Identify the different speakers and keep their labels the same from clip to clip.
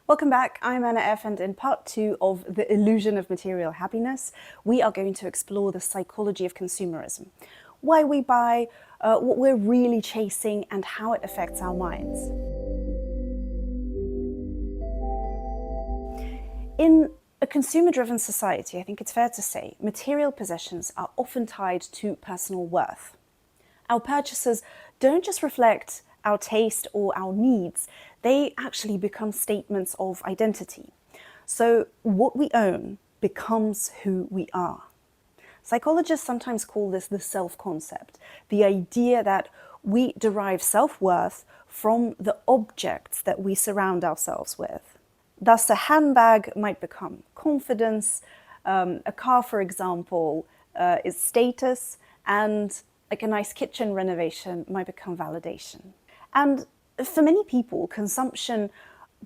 Speaker 1: Welcome back, I'm Anna F, and in part 2 of The Illusion of Material Happiness, we are going to explore the psychology of consumerism. Why we buy, what we're really chasing, and how it affects our minds. In a consumer-driven society, I think it's fair to say, material possessions are often tied to personal worth. Our purchases don't just reflect our taste or our needs, they actually become statements of identity. So what we own becomes who we are. Psychologists sometimes call this the self-concept, the idea that we derive self-worth from the objects that we surround ourselves with. Thus, a handbag might become confidence, a car, for example, is status, and like a nice kitchen renovation might become validation. And for many people, consumption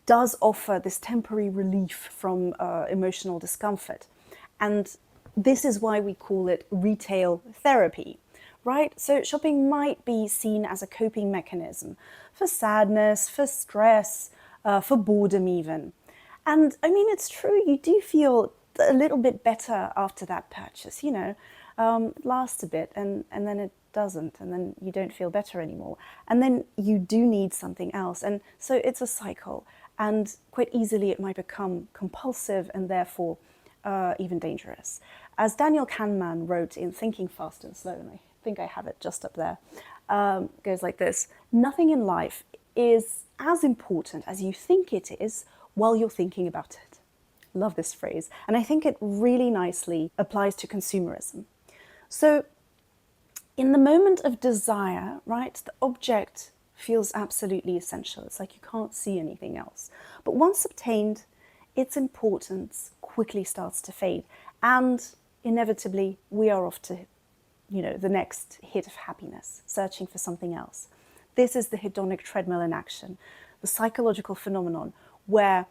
Speaker 1: does offer this temporary relief from emotional discomfort. And this is why we call it retail therapy, right? So shopping might be seen as a coping mechanism for sadness, for stress, for boredom even. And I mean, it's true, you do feel a little bit better after that purchase, it lasts a bit and then it doesn't, and then you don't feel better anymore. And then you do need something else. And so it's a cycle, and quite easily it might become compulsive and therefore even dangerous. As Daniel Kahneman wrote in Thinking Fast and Slow, and I think I have it just up there, goes like this: nothing in life is as important as you think it is while you're thinking about it. Love this phrase. And I think it really nicely applies to consumerism. So in the moment of desire, right, the object feels absolutely essential. It's like you can't see anything else. But once obtained, its importance quickly starts to fade. And inevitably, we are off to, the next hit of happiness, searching for something else. This is the hedonic treadmill in action, the psychological phenomenon where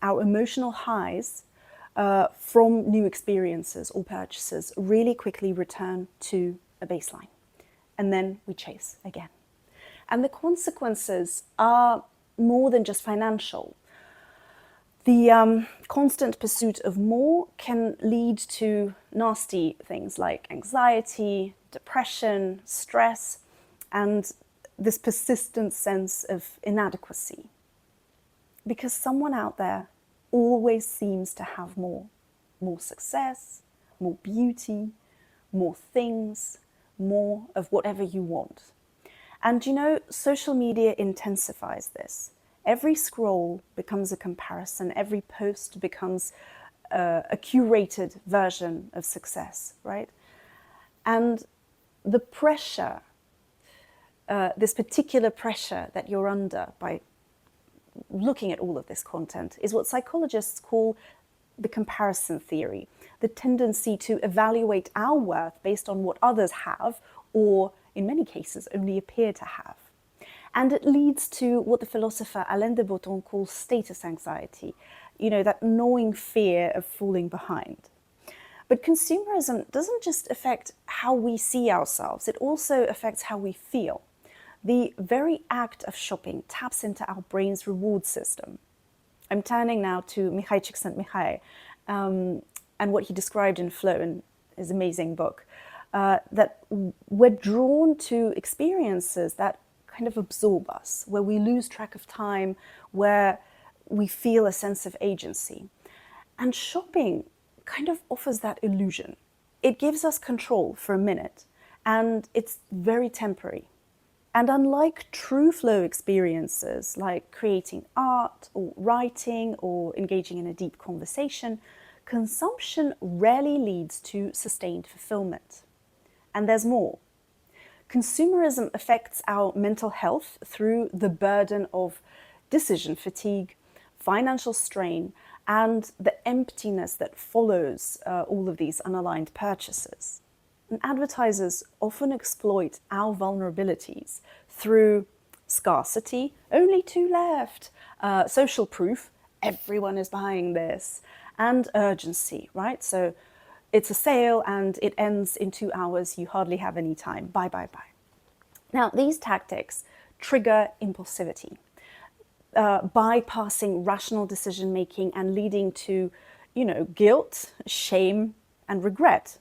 Speaker 1: our emotional highs from new experiences or purchases really quickly return to a baseline. And then we chase again. And the consequences are more than just financial. The constant pursuit of more can lead to nasty things like anxiety, depression, stress, and this persistent sense of inadequacy. Because someone out there always seems to have more success, more beauty, more things, more of whatever you want. And social media intensifies this. Every scroll becomes a comparison, every post becomes a curated version of success, right? And the pressure, this particular pressure that you're under by looking at all of this content is what psychologists call the comparison theory, the tendency to evaluate our worth based on what others have, or in many cases only appear to have. And it leads to what the philosopher Alain de Botton calls status anxiety, that gnawing fear of falling behind. But consumerism doesn't just affect how we see ourselves, it also affects how we feel. The very act of shopping taps into our brain's reward system. I'm turning now to Mihai Csikszentmihalyi and what he described in Flow in his amazing book, that we're drawn to experiences that kind of absorb us, where we lose track of time, where we feel a sense of agency. And shopping kind of offers that illusion. It gives us control for a minute, and it's very temporary. And unlike true flow experiences, like creating art or writing or engaging in a deep conversation, consumption rarely leads to sustained fulfillment. And there's more. Consumerism affects our mental health through the burden of decision fatigue, financial strain, and the emptiness that follows all of these unaligned purchases. And advertisers often exploit our vulnerabilities through scarcity, only two left, social proof, everyone is buying this, and urgency, right? So it's a sale and it ends in 2 hours, you hardly have any time, buy, buy, buy. Now, these tactics trigger impulsivity. bypassing rational decision making and leading to, guilt, shame, and regret.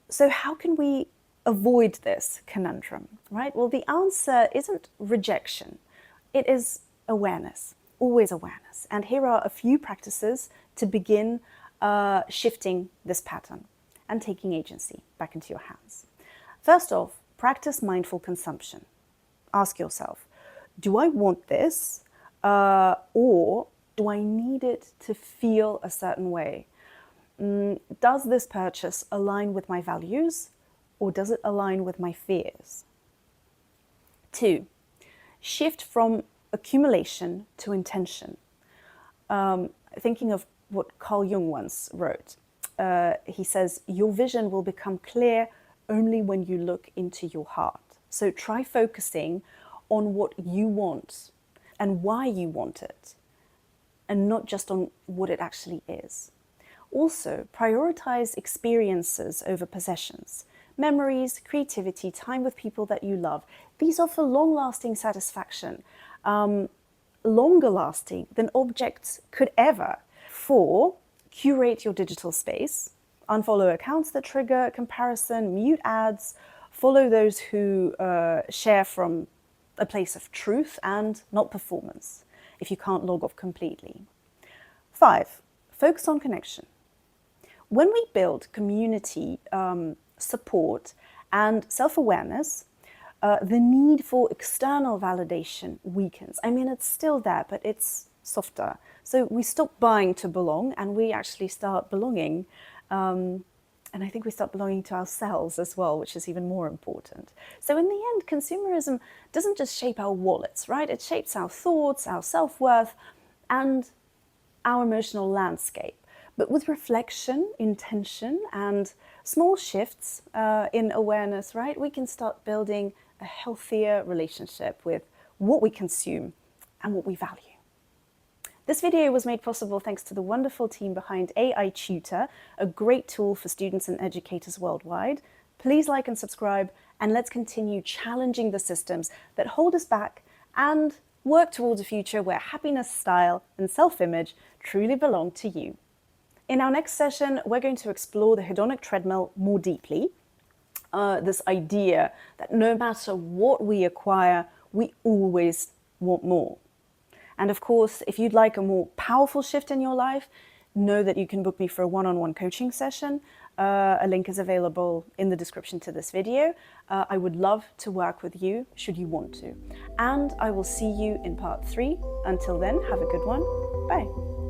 Speaker 1: So how can we avoid this conundrum, right? Well, the answer isn't rejection. It is awareness, always awareness. And here are a few practices to begin shifting this pattern and taking agency back into your hands. First off, practice mindful consumption. Ask yourself, do I want this or do I need it to feel a certain way? Does this purchase align with my values or does it align with my fears? 2, shift from accumulation to intention. Thinking of what Carl Jung once wrote, he says, your vision will become clear only when you look into your heart. So try focusing on what you want and why you want it, and not just on what it actually is. Also, prioritize experiences over possessions. Memories, creativity, time with people that you love. These offer long-lasting satisfaction, longer lasting than objects could ever. 4, curate your digital space. Unfollow accounts that trigger comparison, mute ads, follow those who share from a place of truth and not performance, if you can't log off completely. 5, focus on connection. When we build community support and self-awareness, the need for external validation weakens. I mean, it's still there, but it's softer. So we stop buying to belong and we actually start belonging. And I think we start belonging to ourselves as well, which is even more important. So in the end, consumerism doesn't just shape our wallets, right? It shapes our thoughts, our self-worth, and our emotional landscape. But with reflection, intention, and small shifts in awareness, right, we can start building a healthier relationship with what we consume and what we value. This video was made possible thanks to the wonderful team behind AI Tutor, a great tool for students and educators worldwide. Please like and subscribe, and let's continue challenging the systems that hold us back and work towards a future where happiness, style, and self-image truly belong to you. In our next session, we're going to explore the hedonic treadmill more deeply. This idea that no matter what we acquire, we always want more. And of course, if you'd like a more powerful shift in your life, know that you can book me for a one-on-one coaching session. A link is available in the description to this video. I would love to work with you should you want to. And I will see you in part 3. Until then, have a good one. Bye.